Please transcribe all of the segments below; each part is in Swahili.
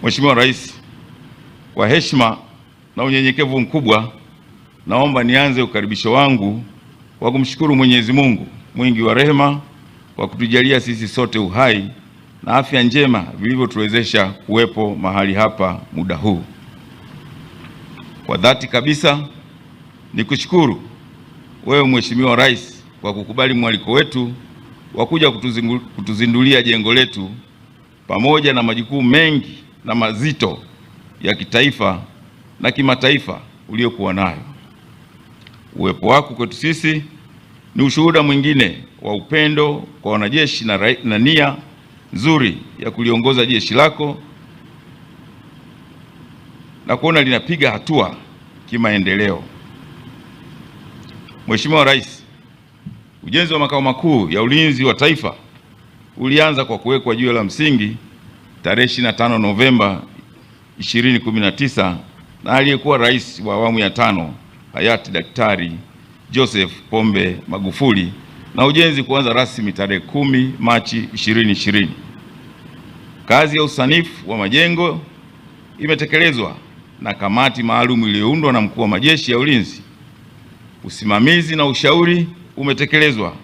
Mheshimiwa Rais, kwa heshima na unyenyekevu mkubwa, naomba nianze ukaribisho wangu kwa kumshukuru Mwenyezi Mungu mwingi wa rehema kwa kutujalia sisi sote uhai na afya njema vilivyotuwezesha kuwepo mahali hapa muda huu. Kwa dhati kabisa nikushukuru wewe Mheshimiwa Rais kwa kukubali mwaliko wetu wa kuja kutuzindulia jengo letu pamoja na majukumu mengi na mazito ya kitaifa na kimataifa uliokuwa nayo. Uwepo wako kwetu sisi ni ushuhuda mwingine wa upendo kwa wanajeshi na nia nzuri ya kuliongoza jeshi lako na kuona linapiga hatua kimaendeleo. Mheshimiwa Rais, ujenzi wa makao makuu ya ulinzi wa taifa ulianza kwa kuwekwa jiwe la msingi tarehe 25 Novemba 2019 na aliyekuwa rais wa awamu ya 5 hayati Daktari Joseph Pombe Magufuli, na ujenzi kuanza rasmi tarehe 10 Machi 2020. Kazi ya usanifu wa majengo imetekelezwa na kamati maalum iliyoundwa na mkuu wa majeshi ya ulinzi. Usimamizi na ushauri umetekelezwa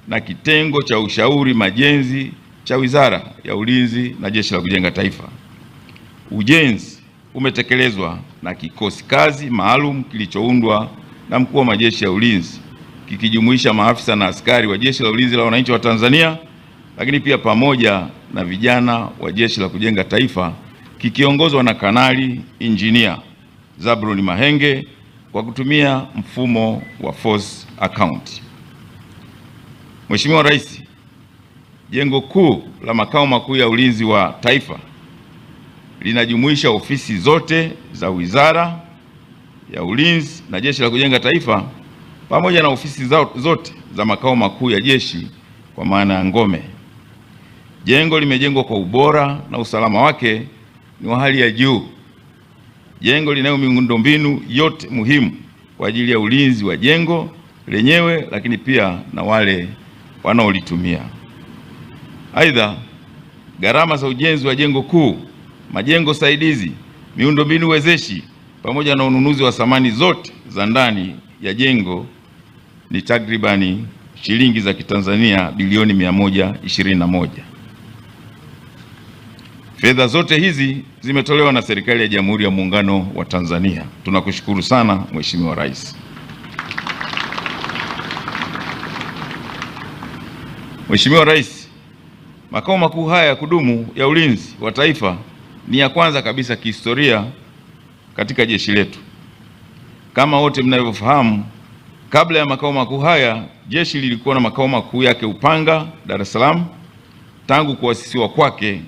na kitengo cha ushauri majenzi cha Wizara ya Ulinzi na Jeshi la Kujenga Taifa. Ujenzi umetekelezwa na kikosi kazi maalum kilichoundwa na mkuu wa majeshi ya ulinzi kikijumuisha maafisa na askari wa Jeshi la Ulinzi la Wananchi wa Tanzania, lakini pia pamoja na vijana wa Jeshi la Kujenga Taifa kikiongozwa na Kanali Injinia Zablon Mahenge kwa kutumia mfumo wa force account. Mheshimiwa Rais, jengo kuu la makao makuu ya ulinzi wa taifa linajumuisha ofisi zote za Wizara ya Ulinzi na Jeshi la Kujenga Taifa pamoja na ofisi zote za makao makuu ya jeshi kwa maana ya ngome. Jengo limejengwa kwa ubora na usalama wake ni wa hali ya juu. Jengo linayo miundombinu yote muhimu kwa ajili ya ulinzi wa jengo lenyewe, lakini pia na wale wanaolitumia. Aidha, gharama za ujenzi wa jengo kuu, majengo saidizi, miundombinu wezeshi pamoja na ununuzi wa samani zote za ndani ya jengo ni takribani shilingi za Kitanzania bilioni 121. Fedha zote hizi zimetolewa na serikali ya Jamhuri ya Muungano wa Tanzania. Tunakushukuru sana Mheshimiwa Rais. Mheshimiwa Rais, makao makuu haya ya kudumu ya ulinzi wa taifa ni ya kwanza kabisa kihistoria katika jeshi letu. Kama wote mnavyofahamu, kabla ya makao makuu haya jeshi lilikuwa na makao makuu yake Upanga, Dar es Salaam tangu kuasisiwa kwake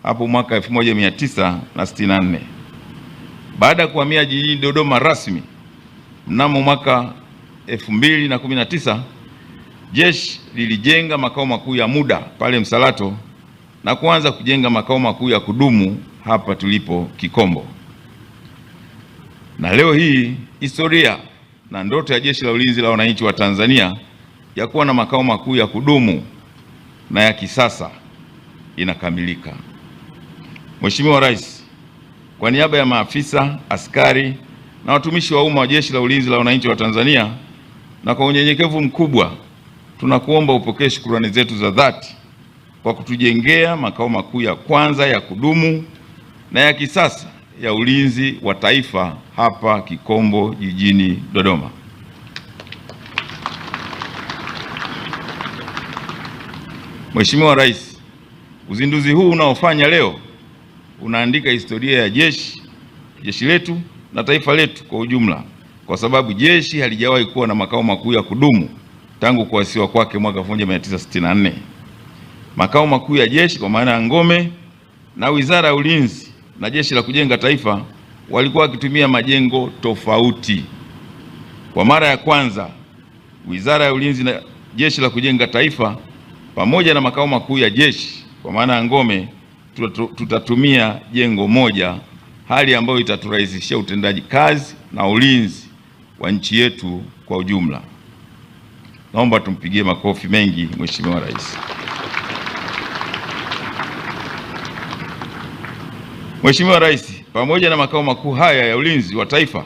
hapo mwaka 1964. Baada ya kuhamia jijini Dodoma rasmi mnamo mwaka 2019, jeshi lilijenga makao makuu ya muda pale Msalato na kuanza kujenga makao makuu ya kudumu hapa tulipo Kikombo. Na leo hii historia na ndoto ya Jeshi la Ulinzi la Wananchi wa Tanzania ya kuwa na makao makuu ya kudumu na ya kisasa inakamilika. Mheshimiwa Rais, kwa niaba ya maafisa, askari na watumishi wa umma wa Jeshi la Ulinzi la Wananchi wa Tanzania, na kwa unyenyekevu mkubwa tunakuomba upokee shukrani zetu za dhati kwa kutujengea makao makuu ya kwanza ya kudumu na ya kisasa ya ulinzi wa taifa hapa Kikombo jijini Dodoma. Mheshimiwa Rais, uzinduzi huu unaofanya leo unaandika historia ya jeshi letu na taifa letu kwa ujumla, kwa sababu jeshi halijawahi kuwa na makao makuu ya kudumu tangu kuasisiwa kwake mwaka 1964. Makao makuu ya jeshi kwa maana ya ngome na Wizara ya Ulinzi na Jeshi la Kujenga Taifa walikuwa wakitumia majengo tofauti. Kwa mara ya kwanza, Wizara ya Ulinzi na Jeshi la Kujenga Taifa pamoja na makao makuu ya jeshi kwa maana ya ngome tutatumia jengo moja, hali ambayo itaturahisishia utendaji kazi na ulinzi wa nchi yetu kwa ujumla. Naomba tumpigie makofi mengi Mheshimiwa Rais. Mheshimiwa Rais, pamoja na makao makuu haya ya ulinzi wa taifa,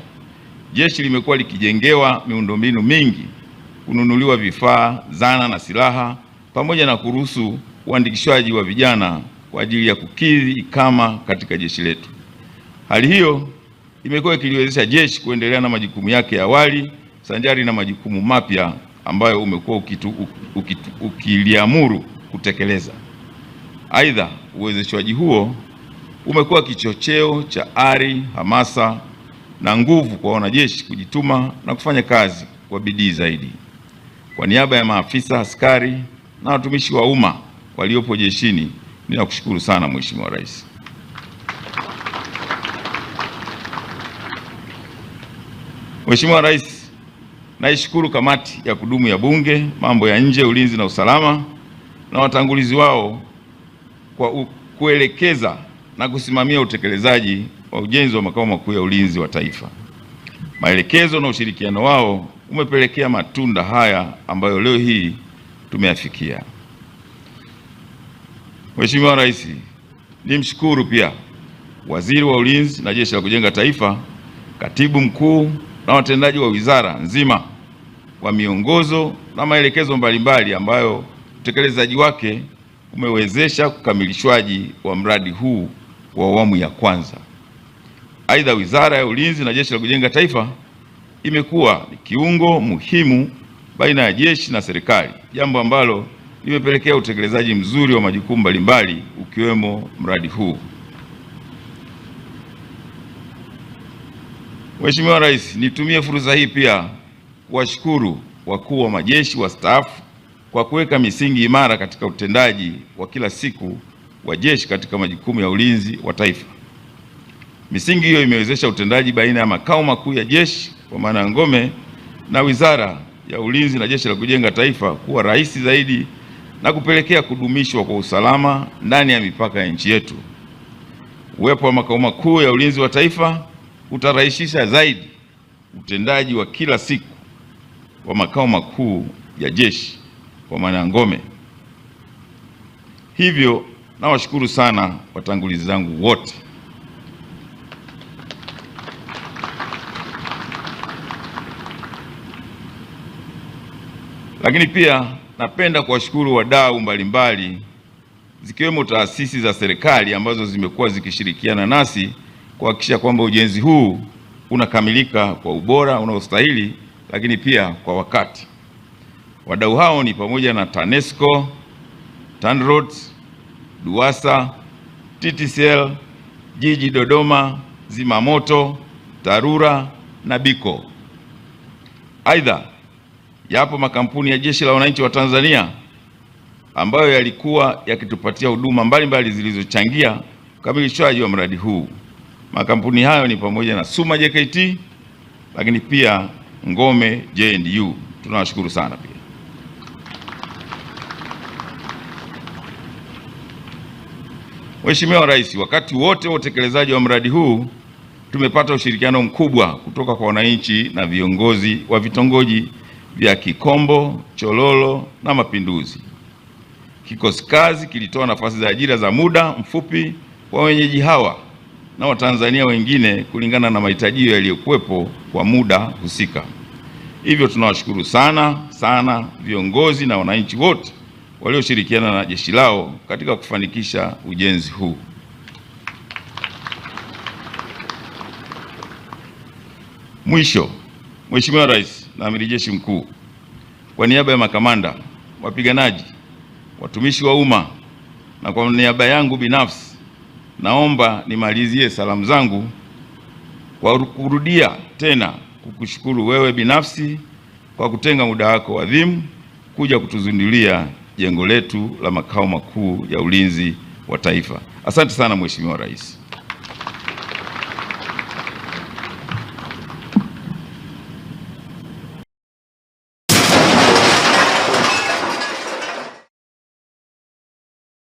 jeshi limekuwa likijengewa miundombinu mingi, kununuliwa vifaa, zana na silaha, pamoja na kuruhusu uandikishwaji wa vijana kwa ajili ya kukidhi kama katika jeshi letu. Hali hiyo imekuwa ikiliwezesha jeshi kuendelea na majukumu yake ya awali sanjari na majukumu mapya ambayo umekuwa ukiliamuru kutekeleza. Aidha, uwezeshwaji huo umekuwa kichocheo cha ari, hamasa na nguvu kwa wanajeshi kujituma na kufanya kazi kwa bidii zaidi. Kwa niaba ya maafisa, askari na watumishi wa umma waliopo jeshini, ninakushukuru sana Mheshimiwa Rais. Mheshimiwa Rais, naishukuru kamati ya kudumu ya Bunge, mambo ya nje, ulinzi na usalama na watangulizi wao kwa kuelekeza na kusimamia utekelezaji wa ujenzi wa makao makuu ya ulinzi wa taifa. Maelekezo na ushirikiano wao umepelekea matunda haya ambayo leo hii tumeyafikia. Mheshimiwa Rais, nimshukuru pia Waziri wa Ulinzi na Jeshi la Kujenga Taifa, Katibu Mkuu na watendaji wa wizara nzima kwa miongozo na maelekezo mbalimbali ambayo utekelezaji wake umewezesha kukamilishwaji wa mradi huu wa awamu ya kwanza. Aidha, Wizara ya Ulinzi na Jeshi la Kujenga Taifa imekuwa ni kiungo muhimu baina ya jeshi na serikali, jambo ambalo limepelekea utekelezaji mzuri wa majukumu mbalimbali ukiwemo mradi huu. Mheshimiwa Rais, nitumie fursa hii pia kuwashukuru wakuu wa majeshi wastaafu kwa kuweka misingi imara katika utendaji wa kila siku wa jeshi katika majukumu ya ulinzi wa taifa. Misingi hiyo imewezesha utendaji baina ya makao makuu ya jeshi kwa maana ya ngome na Wizara ya Ulinzi na Jeshi la Kujenga Taifa kuwa rahisi zaidi na kupelekea kudumishwa kwa usalama ndani ya mipaka ya nchi yetu. Uwepo wa makao makuu ya ulinzi wa taifa utarahisisha zaidi utendaji wa kila siku wa makao makuu ya jeshi kwa maana ya ngome. Hivyo nawashukuru sana watangulizi zangu wote. Lakini pia napenda kuwashukuru wadau mbalimbali zikiwemo taasisi za serikali ambazo zimekuwa zikishirikiana nasi kuhakikisha kwamba ujenzi huu unakamilika kwa ubora unaostahili, lakini pia kwa wakati. Wadau hao ni pamoja na TANESCO, TANROADS, DUWASA, TTCL, Jiji Dodoma, Zimamoto, TARURA na BICO. Aidha, yapo makampuni ya Jeshi la Wananchi wa Tanzania ambayo yalikuwa yakitupatia huduma mbalimbali zilizochangia ukamilishwaji wa mradi huu. Makampuni hayo ni pamoja na Suma JKT, lakini pia Ngome J&U. Tunawashukuru sana pia. Mheshimiwa Rais, wakati wote wa utekelezaji wa mradi huu tumepata ushirikiano mkubwa kutoka kwa wananchi na viongozi wa vitongoji vya Kikombo, Chololo na Mapinduzi. Kikosi kazi kilitoa nafasi za ajira za muda mfupi kwa wenyeji hawa na Watanzania wengine kulingana na mahitaji yaliyokuwepo kwa muda husika. Hivyo tunawashukuru sana viongozi na wananchi wote walioshirikiana na jeshi lao katika kufanikisha ujenzi huu. Mwisho, Mheshimiwa Rais na Amiri Jeshi Mkuu, kwa niaba ya makamanda, wapiganaji, watumishi wa umma na kwa niaba yangu binafsi, naomba nimalizie salamu zangu kwa kurudia tena kukushukuru wewe binafsi kwa kutenga muda wako adhimu kuja kutuzindulia jengo letu la makao makuu ya ulinzi wa taifa. Asante sana Mheshimiwa Rais.